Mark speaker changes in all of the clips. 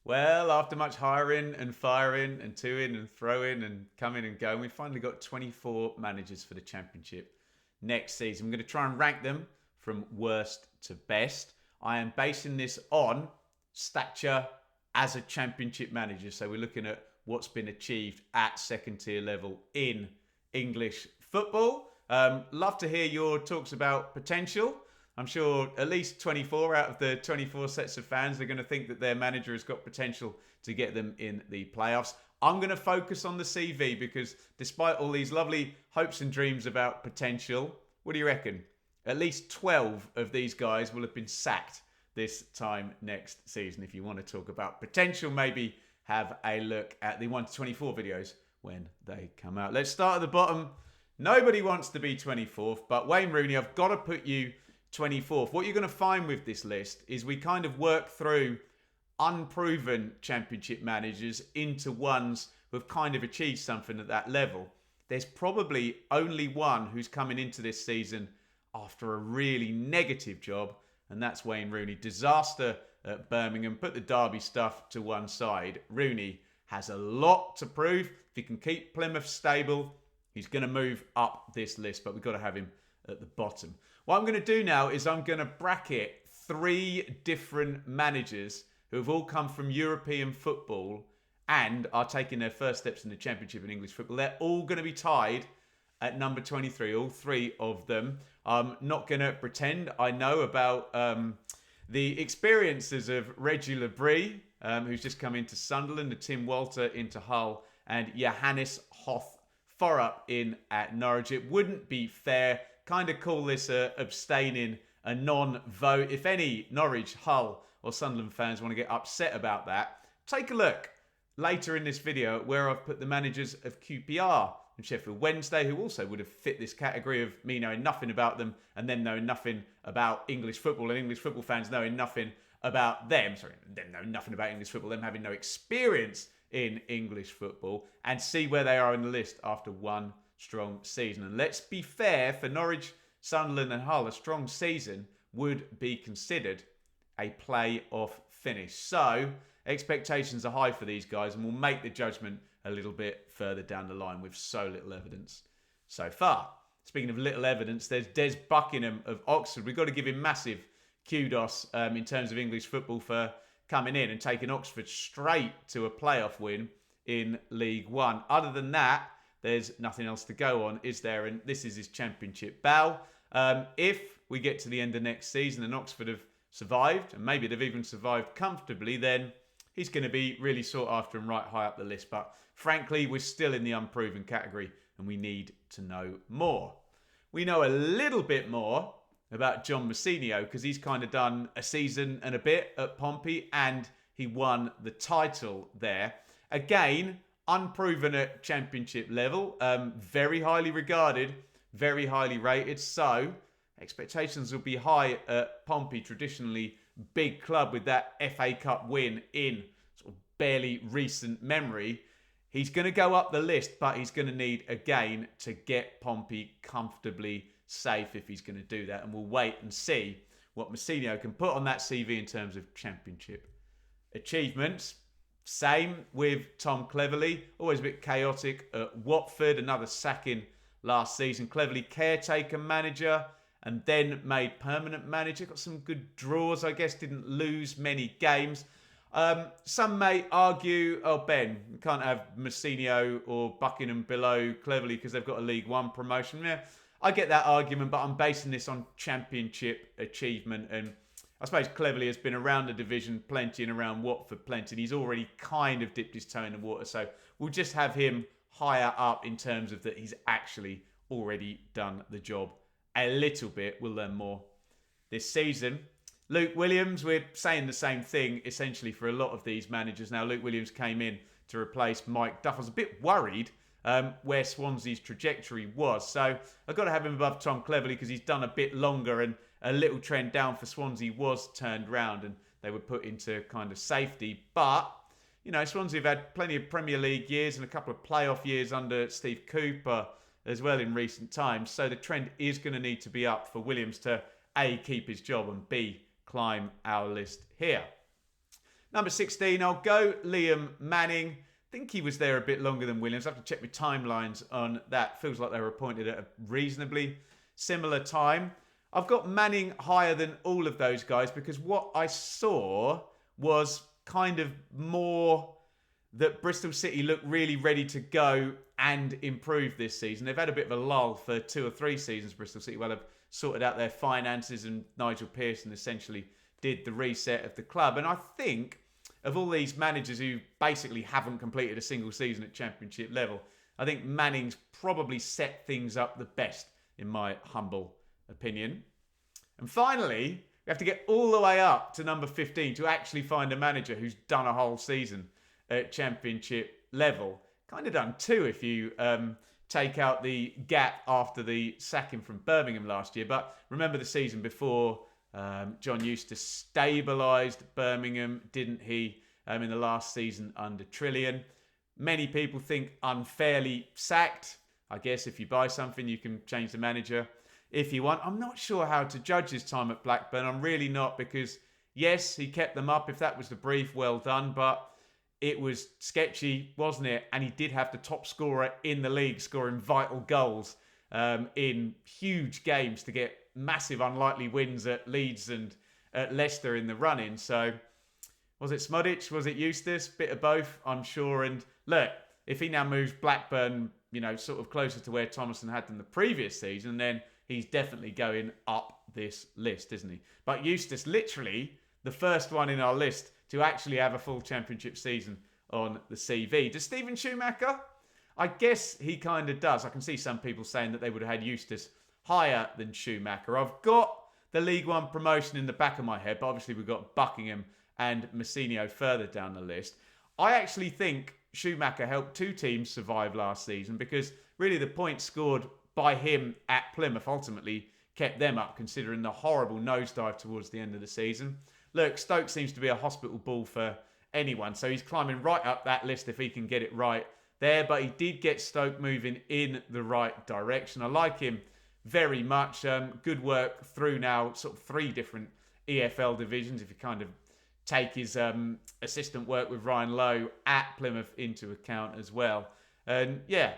Speaker 1: Well, after much hiring and firing and toing and throwing and coming and going, we finally got 24 managers for the Championship next season. I'm going to try and rank them from worst to best. I am basing this on stature as a Championship manager. So we're looking at what's been achieved at second tier level in English football. Love to hear your talks about potential. I'm sure at least 24 out of the 24 sets of fans are going to think that their manager has got potential to get them in the playoffs. I'm going to focus on the CV because despite all these lovely hopes and dreams about potential, what do you reckon? At least 12 of these guys will have been sacked this time next season. If you want to talk about potential, maybe have a look at the 1 to 24 videos when they come out. Let's start at the bottom. Nobody wants to be 24th, but Wayne Rooney, I've got to put you 24th. What you're going to find with this list is we kind of work through unproven Championship managers into ones who've kind of achieved something at that level. There's probably only one who's coming into this season after a really negative job, and that's Wayne Rooney. Disaster at Birmingham. Put the Darby stuff to one side. Rooney has a lot to prove. If he can keep Plymouth stable, he's going to move up this list, but we've got to have him at the bottom. What I'm going to do now is I'm going to bracket 3 different managers who have all come from European football and are taking their first steps in the Championship in English football. They're all going to be tied at number 23, all 3 of them. I'm not going to pretend I know about the experiences of Reggie Labrie, who's just come into Sunderland, the Tim Walter into Hull, and Johannes Hoth Forup in at Norwich. It wouldn't be fair. Kind of call this abstaining, a non-vote. If any Norwich, Hull or Sunderland fans want to get upset about that, take a look later in this video at where I've put the managers of QPR and Sheffield Wednesday, who also would have fit this category of me knowing nothing about them and them knowing nothing about English football and English football fans knowing nothing about them. Sorry, them knowing nothing about English football, them having no experience in English football, and see where they are in the list after one strong season. And let's be fair, for Norwich, Sunderland and Hull, a strong season would be considered a play-off finish. So expectations are high for these guys, and we'll make the judgment a little bit further down the line with so little evidence so far. Speaking of little evidence, there's Des Buckingham of Oxford. We've got to give him massive kudos in terms of English football for coming in and taking Oxford straight to a playoff win in League One. Other than that, there's nothing else to go on, is there? And this is his Championship bow. If we get to the end of next season and Oxford have survived, and maybe they've even survived comfortably, then he's going to be really sought after and right high up the list. But frankly, we're still in the unproven category and we need to know more. We know a little bit more about John Messinio because he's kind of done a season and a bit at Pompey and he won the title there. Again, unproven at Championship level, very highly regarded, very highly rated. So expectations will be high at Pompey, traditionally big club with that FA Cup win in sort of barely recent memory. He's going to go up the list, but he's going to need a gain to get Pompey comfortably safe if he's going to do that. And we'll wait and see what Messinio can put on that CV in terms of Championship achievements. Same with Tom Cleverley, always a bit chaotic at Watford, another sacking last season. Cleverley caretaker manager and then made permanent manager. Got some good draws, I guess, didn't lose many games. Some may argue, oh Ben, you can't have Messinio or Buckingham below Cleverley because they've got a League One promotion. Yeah, I get that argument, but I'm basing this on Championship achievement. And I suppose Cleverley has been around the division plenty and around Watford plenty. And he's already kind of dipped his toe in the water. So we'll just have him higher up in terms of that he's actually already done the job a little bit. We'll learn more this season. Luke Williams, we're saying the same thing essentially for a lot of these managers. Now, Luke Williams came in to replace Mike Duff. I was a bit worried where Swansea's trajectory was. So I've got to have him above Tom Cleverley because he's done a bit longer and a little trend down for Swansea was turned round and they were put into kind of safety. But, you know, Swansea have had plenty of Premier League years and a couple of playoff years under Steve Cooper as well in recent times. So the trend is going to need to be up for Williams to A, keep his job and B, climb our list here. Number 16, I'll go Liam Manning. I think he was there a bit longer than Williams. I have to check my timelines on that. Feels like they were appointed at a reasonably similar time. I've got Manning higher than all of those guys because what I saw was kind of more that Bristol City looked really ready to go and improve this season. They've had a bit of a lull for 2 or 3 seasons, Bristol City. Well, have sorted out their finances and Nigel Pearson essentially did the reset of the club. And I think of all these managers who basically haven't completed a single season at Championship level, I think Manning's probably set things up the best, in my humble opinion. And finally, we have to get all the way up to number 15 to actually find a manager who's done a whole season at Championship level. Kind of done 2 if you take out the gap after the sacking from Birmingham last year. But remember the season before, John Eustace stabilised Birmingham, didn't he, in the last season under Trillian. Many people think unfairly sacked. I guess if you buy something, you can change the manager if you want. I'm not sure how to judge his time at Blackburn. I'm really not, because yes, he kept them up. If that was the brief, well done. But it was sketchy, wasn't it? And he did have the top scorer in the league scoring vital goals in huge games to get massive unlikely wins at Leeds and at Leicester in the run-in. So was it Smodic? Was it Eustace? Bit of both, I'm sure. And look, if he now moves Blackburn, sort of closer to where Thomason had them the previous season, then he's definitely going up this list, isn't he? But Eustace, literally the first one in our list to actually have a full Championship season on the CV. Does Stephen Schumacher? I guess he kind of does. I can see some people saying that they would have had Eustace higher than Schumacher. I've got the League One promotion in the back of my head, but obviously we've got Buckingham and Messinio further down the list. I actually think Schumacher helped 2 teams survive last season because really the points scored by him at Plymouth ultimately kept them up, considering the horrible nosedive towards the end of the season. Look, Stoke seems to be a hospital ball for anyone, so he's climbing right up that list if he can get it right there, but he did get Stoke moving in the right direction. I like him very much. Good work through now sort of 3 different EFL divisions, if you kind of take his assistant work with Ryan Lowe at Plymouth into account as well. And yeah,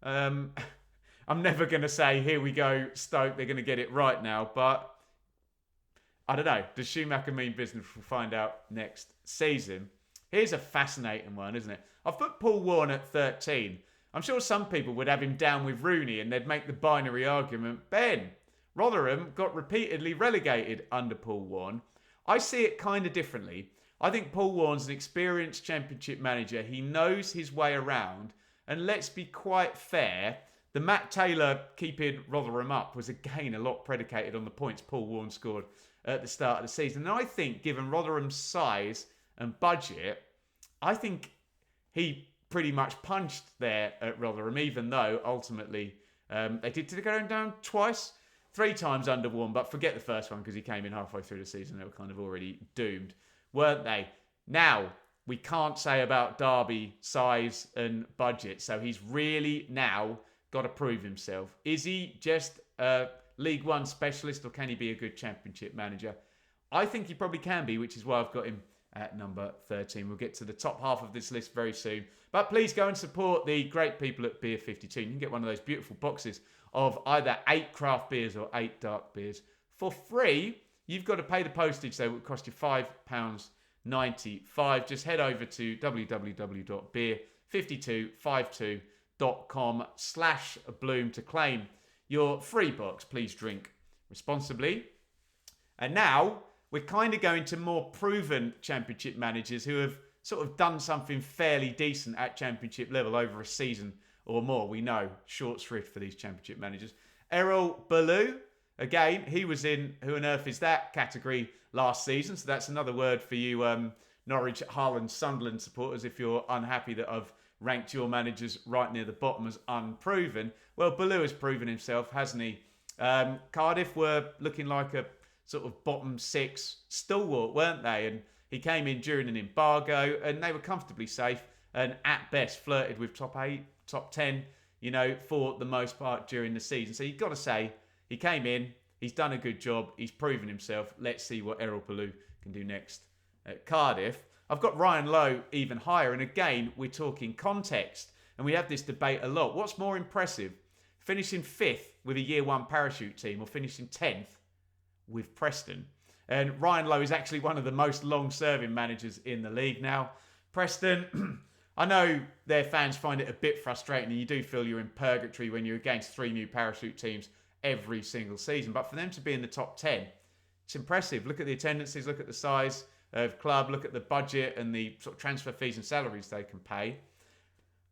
Speaker 1: I'm never going to say, here we go, Stoke, they're going to get it right now. But I don't know. Does Schumacher mean business? We'll find out next season. Here's a fascinating one, isn't it? I've put Paul Warne at 13. I'm sure some people would have him down with Rooney and they'd make the binary argument, Ben, Rotherham got repeatedly relegated under Paul Warne. I see it kind of differently. I think Paul Warne's an experienced Championship manager. He knows his way around. And let's be quite fair, the Matt Taylor keeping Rotherham up was again a lot predicated on the points Paul Warne scored at the start of the season. And I think, given Rotherham's size and budget, I think he pretty much punched there at Rotherham, even though ultimately they did go down twice, 3 times under Warne, but forget the first one because he came in halfway through the season. They were kind of already doomed, weren't they? Now, we can't say about Darby size and budget, so he's really now got to prove himself. Is he just a League One specialist or can he be a good Championship manager? I think he probably can be, which is why I've got him at number 13. We'll get to the top half of this list very soon. But please go and support the great people at Beer52. You can get one of those beautiful boxes of either 8 craft beers or 8 dark beers for free. You've got to pay the postage, though. It will cost you £5.95. Just head over to www.beer5252.com/bloom to claim your free box. Please drink responsibly. And now we're kind of going to more proven Championship managers who have sort of done something fairly decent at Championship level over a season or more. We know, short shrift for these Championship managers. Errol Ballou, again, he was in Who on Earth Is That category last season. So that's another word for you Norwich, Harland, Sunderland supporters if you're unhappy that I've ranked your managers right near the bottom as unproven. Well, Ballou has proven himself, hasn't he? Cardiff were looking like a sort of bottom 6 stalwart, weren't they? And he came in during an embargo and they were comfortably safe and at best flirted with top 8, top 10, for the most part during the season. So you've got to say, he came in, he's done a good job, he's proven himself. Let's see what Errol Ballou can do next at Cardiff. I've got Ryan Lowe even higher. And again, we're talking context. And we have this debate a lot. What's more impressive? Finishing 5th with a year 1 parachute team or finishing 10th with Preston? And Ryan Lowe is actually one of the most long-serving managers in the league now. Preston, I know their fans find it a bit frustrating and you do feel you're in purgatory when you're against 3 new parachute teams every single season. But for them to be in the top 10, it's impressive. Look at the attendances, look at the size of club, look at the budget and the sort of transfer fees and salaries they can pay.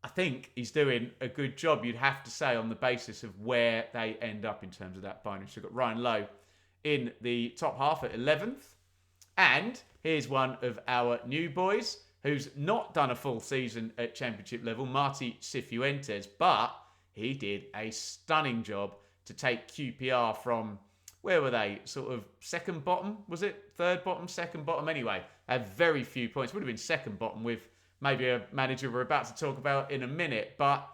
Speaker 1: I think he's doing a good job, you'd have to say, on the basis of where they end up in terms of that binary. So we've got Ryan Lowe in the top half at 11th. And here's one of our new boys who's not done a full season at championship level, Marty Cifuentes, but he did a stunning job to take QPR from, where were they? Sort of second bottom, was it? Third bottom, second bottom? Anyway, had very few points. Would have been second bottom with maybe a manager we're about to talk about in a minute. But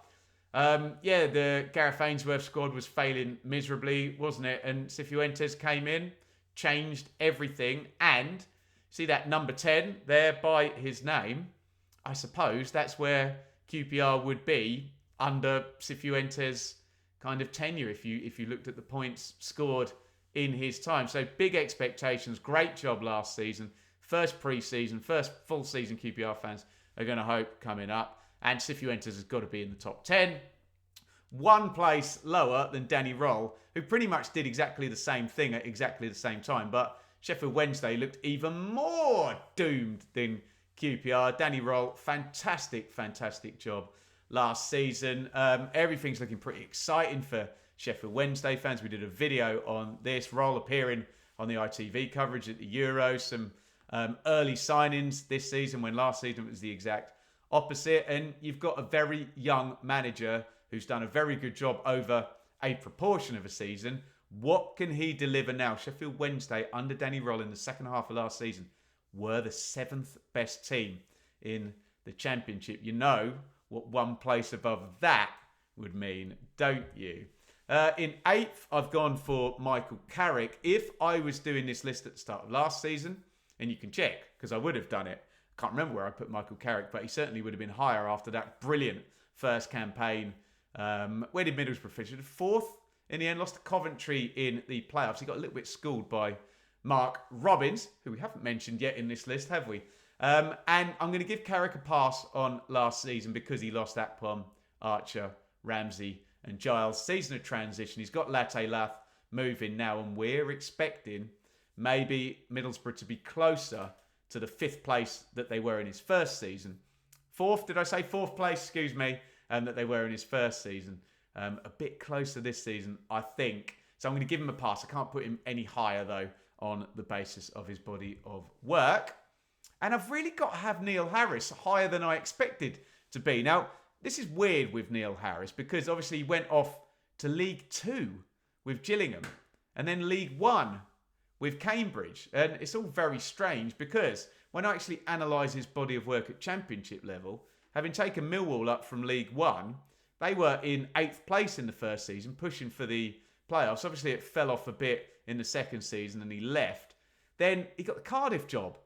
Speaker 1: the Gareth Ainsworth squad was failing miserably, wasn't it? And Cifuentes came in, changed everything. And see that number 10 there by his name? I suppose that's where QPR would be under Cifuentes' kind of tenure if you looked at the points scored in his time. So big expectations. Great job last season. First pre-season, first full season QPR fans are going to hope coming up. And Cifuentes has got to be in the top 10. 1 place lower than Danny Roll, who pretty much did exactly the same thing at exactly the same time. But Sheffield Wednesday looked even more doomed than QPR. Danny Roll, fantastic job last season. Everything's looking pretty exciting for Sheffield Wednesday fans. We did a video on this. Roll appearing on the ITV coverage at the Euros. Some early signings this season when last season it was the exact opposite. And you've got a very young manager who's done a very good job over a proportion of a season. What can he deliver now? Sheffield Wednesday under Danny Roll in the second half of last season were the 7th best team in the championship. You know what 1 place above that would mean, don't you? In 8th, I've gone for Michael Carrick. If I was doing this list at the start of last season, and you can check, because I would have done it. I can't remember where I put Michael Carrick, but he certainly would have been higher after that brilliant first campaign. Where did Middlesbrough finish? 4th in the end, lost to Coventry in the playoffs. He got a little bit schooled by Mark Robbins, who we haven't mentioned yet in this list, have we? And I'm going to give Carrick a pass on last season because he lost Akpom, Archer, Ramsey and Giles. Season of transition. He's got Latte Lath moving now, and we're expecting maybe Middlesbrough to be closer to the 5th place that they were in his first season. 4th, did I say 4th place? Excuse me, that they were in his first season. A bit closer this season, I think. So I'm going to give him a pass. I can't put him any higher, though, on the basis of his body of work. And I've really got to have Neil Harris higher than I expected to be. Now, this is weird with Neil Harris because obviously he went off to League 2 with Gillingham and then League 1 with Cambridge. And it's all very strange because when I actually analyse his body of work at championship level, having taken Millwall up from League 1, they were in 8th place in the first season, pushing for the playoffs. Obviously, it fell off a bit in the second season and he left. Then he got the Cardiff job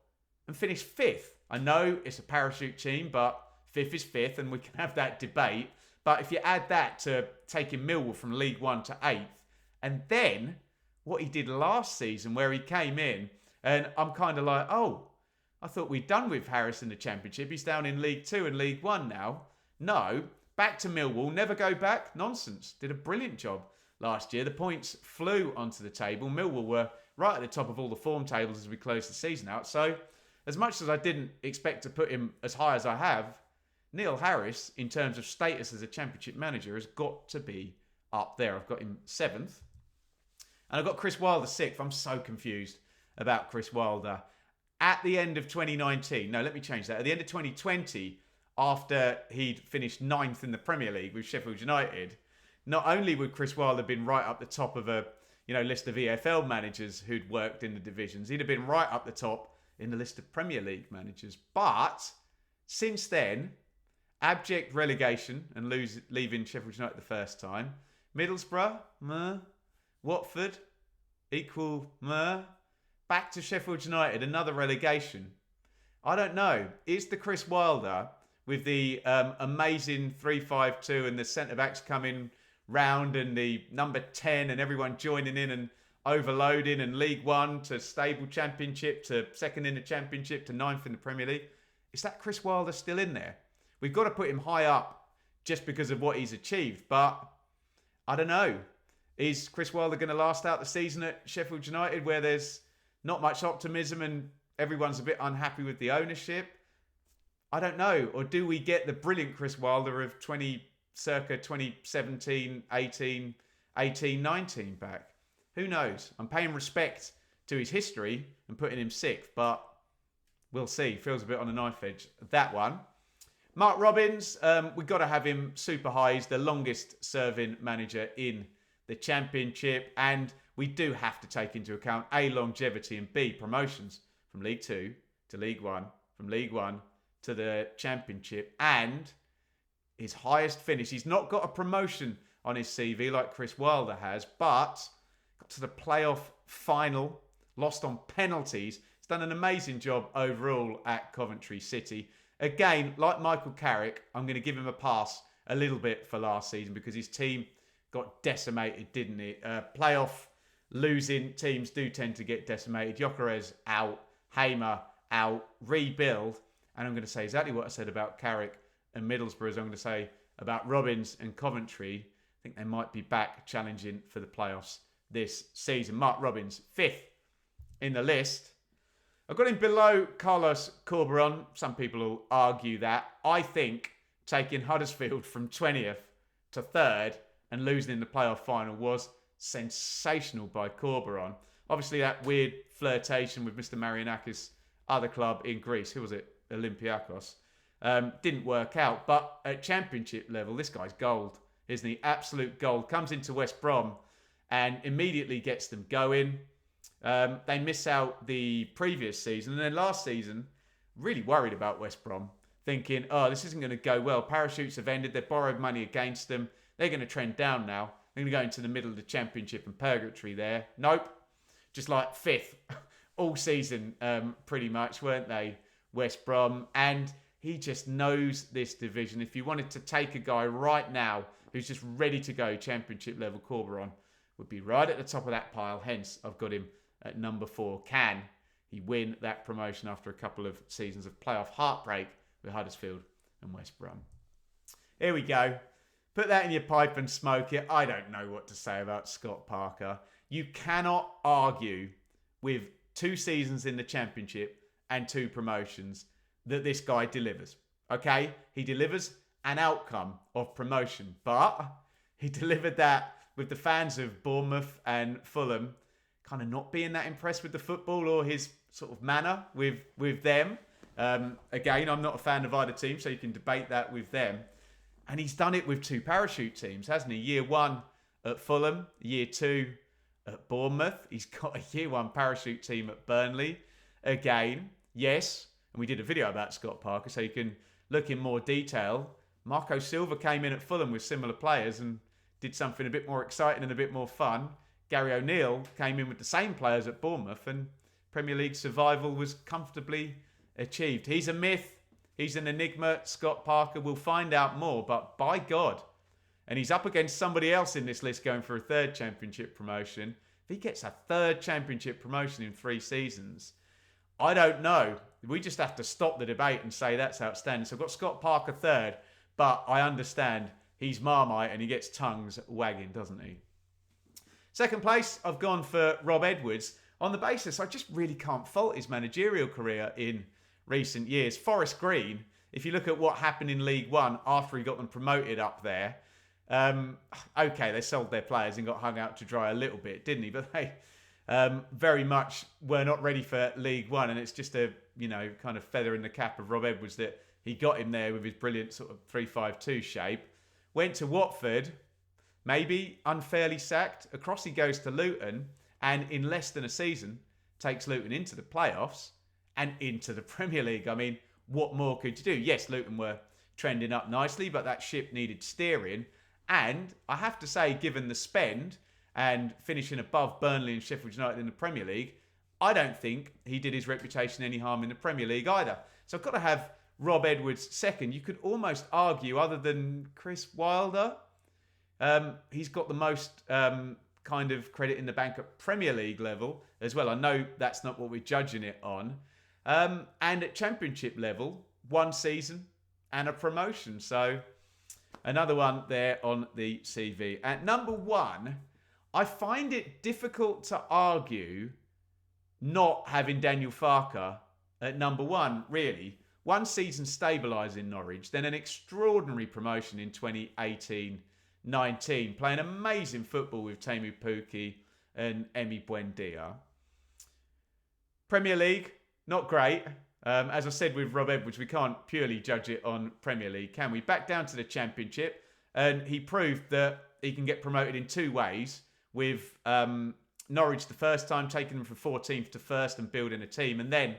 Speaker 1: and finished 5th. I know it's a parachute team, but 5th is 5th and we can have that debate. But if you add that to taking Millwall from League 1 to 8th, and then what he did last season where he came in, and I'm kind of like, oh, I thought we'd done with Harris in the Championship. He's down in League 2 and League 1 now. No, back to Millwall, never go back. Nonsense. Did a brilliant job last year. The points flew onto the table. Millwall were right at the top of all the form tables as we closed the season out. So as much as I didn't expect to put him as high as I have, Neil Harris, in terms of status as a Championship manager, has got to be up there. I've got him 7th. And I've got Chris Wilder 6th. I'm so confused about Chris Wilder. At the end of 2019, no, let me change that. At the end of 2020, after he'd finished 9th in the Premier League with Sheffield United, not only would Chris Wilder have been right up the top of a list of EFL managers who'd worked in the divisions, he'd have been right up the top in the list of Premier League managers. But since then, abject relegation and leaving Sheffield United the first time. Middlesbrough, meh. Watford, equal, meh. Back to Sheffield United, another relegation. I don't know. Is the Chris Wilder with the amazing 3-5-2 and the centre backs coming round and the number 10 and everyone joining in and overloading and League One to stable Championship to second in the Championship to ninth in the Premier League? Is that Chris Wilder still in there? We've got to put him high up just because of what he's achieved. But I don't know. Is Chris Wilder going to last out the season at Sheffield United where there's not much optimism and everyone's a bit unhappy with the ownership? I don't know. Or do we get the brilliant Chris Wilder of circa 2017, 18, 19 back? Who knows? I'm paying respect to his history and putting him sixth, but we'll see. Feels a bit on a knife edge, that one. Mark Robins, we've got to have him super high. He's the longest serving manager in the Championship. And we do have to take into account A, longevity, and B, promotions from League 2 to League 1, from League 1 to the Championship. And his highest finish. He's not got a promotion on his CV like Chris Wilder has, but got to the playoff final, lost on penalties. He's done an amazing job overall at Coventry City. Again, like Michael Carrick, I'm going to give him a pass a little bit for last season because his team got decimated, didn't it? Playoff losing teams do tend to get decimated. Gyökeres out, Hamer out, rebuild. And I'm going to say exactly what I said about Carrick and Middlesbrough, as I'm going to say about Robins and Coventry. I think they might be back challenging for the playoffs this season. Mark Robins, 5th in the list. I've got him below Carlos Corberan. Some people will argue that. I think taking Huddersfield from 20th to 3rd and losing in the playoff final was sensational by Corberan. Obviously, that weird flirtation with Mr. Marianakis' other club in Greece. Who was it? Olympiacos. Didn't work out. But at Championship level, this guy's gold, isn't he? Absolute gold. Comes into West Brom and immediately gets them going. They miss out the previous season. And then last season, really worried about West Brom. Thinking, this isn't going to go well. Parachutes have ended. They've borrowed money against them. They're going to trend down now. They're going to go into the middle of the Championship and purgatory there. Nope. Just like 5th all season, pretty much, weren't they? West Brom. And he just knows this division. If you wanted to take a guy right now who's just ready to go Championship level, Corberan would be right at the top of that pile. Hence, I've got him at number 4. Can he win that promotion after a couple of seasons of playoff heartbreak with Huddersfield and West Brom? Here we go. Put that in your pipe and smoke it. I don't know what to say about Scott Parker. You cannot argue with 2 seasons in the Championship and 2 promotions that this guy delivers. Okay? He delivers an outcome of promotion, but he delivered that with the fans of Bournemouth and Fulham kind of not being that impressed with the football or his sort of manner with them. Again, I'm not a fan of either team, so you can debate that with them. And he's done it with 2 parachute teams, hasn't he? Year 1 at Fulham, year 2 at Bournemouth. He's got a year 1 parachute team at Burnley. Again, yes, and we did a video about Scott Parker, so you can look in more detail. Marco Silva came in at Fulham with similar players and did something a bit more exciting and a bit more fun. Gary O'Neill came in with the same players at Bournemouth and Premier League survival was comfortably achieved. He's a myth. He's an enigma. Scott Parker, we'll find out more, but by God. And he's up against somebody else in this list going for a 3rd Championship promotion. If he gets a 3rd Championship promotion in 3 seasons, I don't know. We just have to stop the debate and say that's outstanding. So I've got Scott Parker 3rd, but I understand he's Marmite and he gets tongues wagging, doesn't he? 2nd place, I've gone for Rob Edwards on the basis I just really can't fault his managerial career in recent years. Forest Green, if you look at what happened in League One after he got them promoted up there, okay, they sold their players and got hung out to dry a little bit, didn't he? But they very much were not ready for League One, and it's just a kind of feather in the cap of Rob Edwards that he got him there with his brilliant sort of 3-5-2 shape. Went to Watford, maybe unfairly sacked. Across he goes to Luton, and in less than a season takes Luton into the playoffs and into the Premier League. I mean, what more could you do? Yes, Luton were trending up nicely, but that ship needed steering. And I have to say, given the spend and finishing above Burnley and Sheffield United in the Premier League, I don't think he did his reputation any harm in the Premier League either. So I've got to have Rob Edwards second. You could almost argue, other than Chris Wilder, he's got the most kind of credit in the bank at Premier League level as well. I know that's not what we're judging it on. And at Championship level, 1 season and a promotion. So another one there on the CV. At number 1, I find it difficult to argue not having Daniel Farke at number 1, really. 1 season stabilising Norwich, then an extraordinary promotion in 2018-19, playing amazing football with Teemu Pukki and Emi Buendia. Premier League, not great. As I said with Rob Edwards, we can't purely judge it on Premier League, can we? Back down to the Championship, and he proved that he can get promoted in 2 ways, with Norwich the first time taking them from 14th to 1st and building a team, and then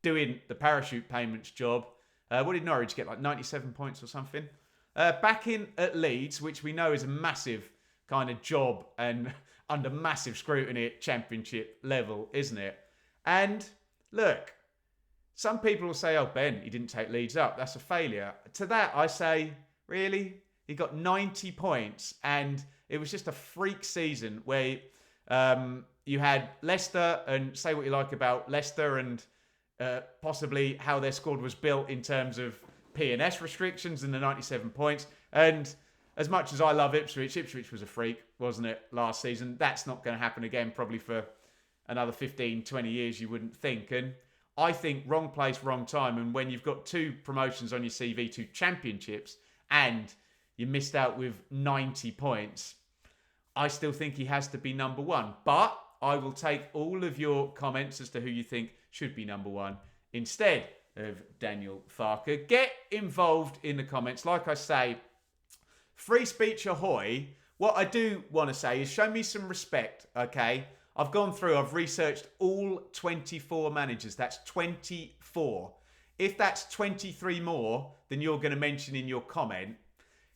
Speaker 1: doing the parachute payments job. What did Norwich get, like 97 points or something? Back in at Leeds, which we know is a massive kind of job and under massive scrutiny at Championship level, isn't it? And look, some people will say, oh, Ben, he didn't take Leeds up. That's a failure. To that, I say, really? He got 90 points, and it was just a freak season where you had Leicester, and say what you like about Leicester and possibly how their squad was built in terms of P&S restrictions and the 97 points. And as much as I love Ipswich, Ipswich was a freak, wasn't it, last season? That's not going to happen again probably for another 15, 20 years, you wouldn't think. And I think wrong place, wrong time. And when you've got 2 promotions on your CV, 2 championships, and you missed out with 90 points, I still think he has to be number 1. But I will take all of your comments as to who you think should be number 1 instead of Daniel Farke. Get involved in the comments. Like I say, free speech ahoy. What I do want to say is show me some respect, okay? I've gone through, I've researched all 24 managers. That's 24. If that's 23 more than you're going to mention in your comment,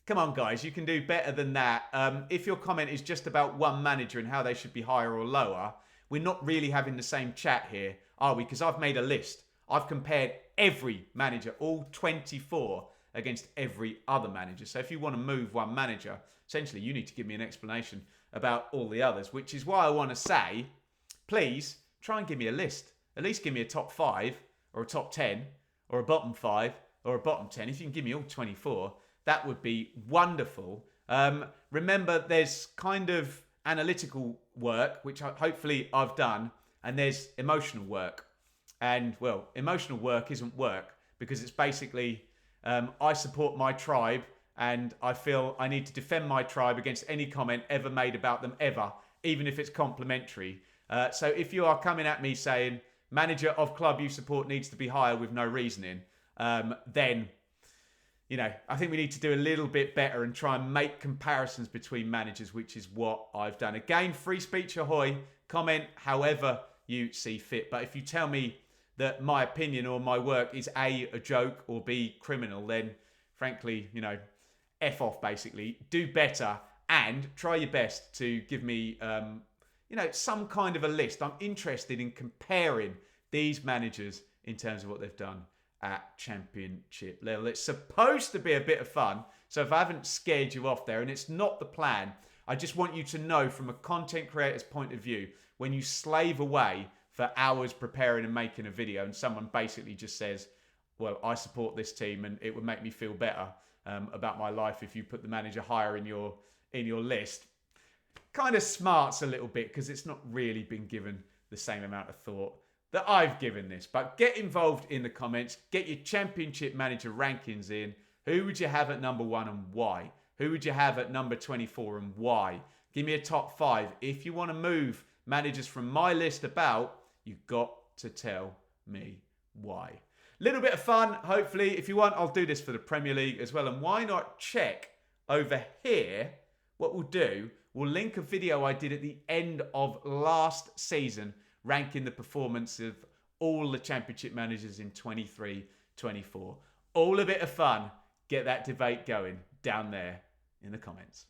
Speaker 1: come on, guys, you can do better than that. If your comment is just about one manager and how they should be higher or lower, we're not really having the same chat here, are we? Because I've made a list. I've compared every manager, all 24, against every other manager. So if you want to move one manager, essentially you need to give me an explanation about all the others, which is why I want to say, please try and give me a list. At least give me a top 5 or a top 10 or a bottom 5 or a bottom 10. If you can give me all 24, that would be wonderful. Remember, there's kind of analytical work, which hopefully I've done, and there's emotional work. And, well, emotional work isn't work because it's basically I support my tribe and I feel I need to defend my tribe against any comment ever made about them ever, even if it's complimentary. So if you are coming at me saying manager of club you support needs to be higher with no reasoning, then, you know, I think we need to do a little bit better and try and make comparisons between managers, which is what I've done. Again, free speech ahoy, comment however you see fit. But if you tell me that my opinion or my work is A, a joke, or B, criminal, then frankly, you know, F off basically. Do better and try your best to give me, you know, some kind of a list. I'm interested in comparing these managers in terms of what they've done at Championship level. It's supposed to be a bit of fun, so if I haven't scared you off there, and it's not the plan, I just want you to know from a content creator's point of view, when you slave away for hours preparing and making a video and someone basically just says, well, I support this team and it would make me feel better about my life if you put the manager higher in your list, kind of smarts a little bit because it's not really been given the same amount of thought that I've given this. But get involved in the comments. Get your Championship manager rankings in. Who would you have at number 1 and why? Who would you have at number 24 and why? Give me a top 5. If you want to move managers from my list about, you've got to tell me why. Little bit of fun, hopefully. If you want, I'll do this for the Premier League as well. And why not check over here? What we'll do, we'll link a video I did at the end of last season ranking the performance of all the Championship managers in 23-24. All a bit of fun. Get that debate going down there in the comments.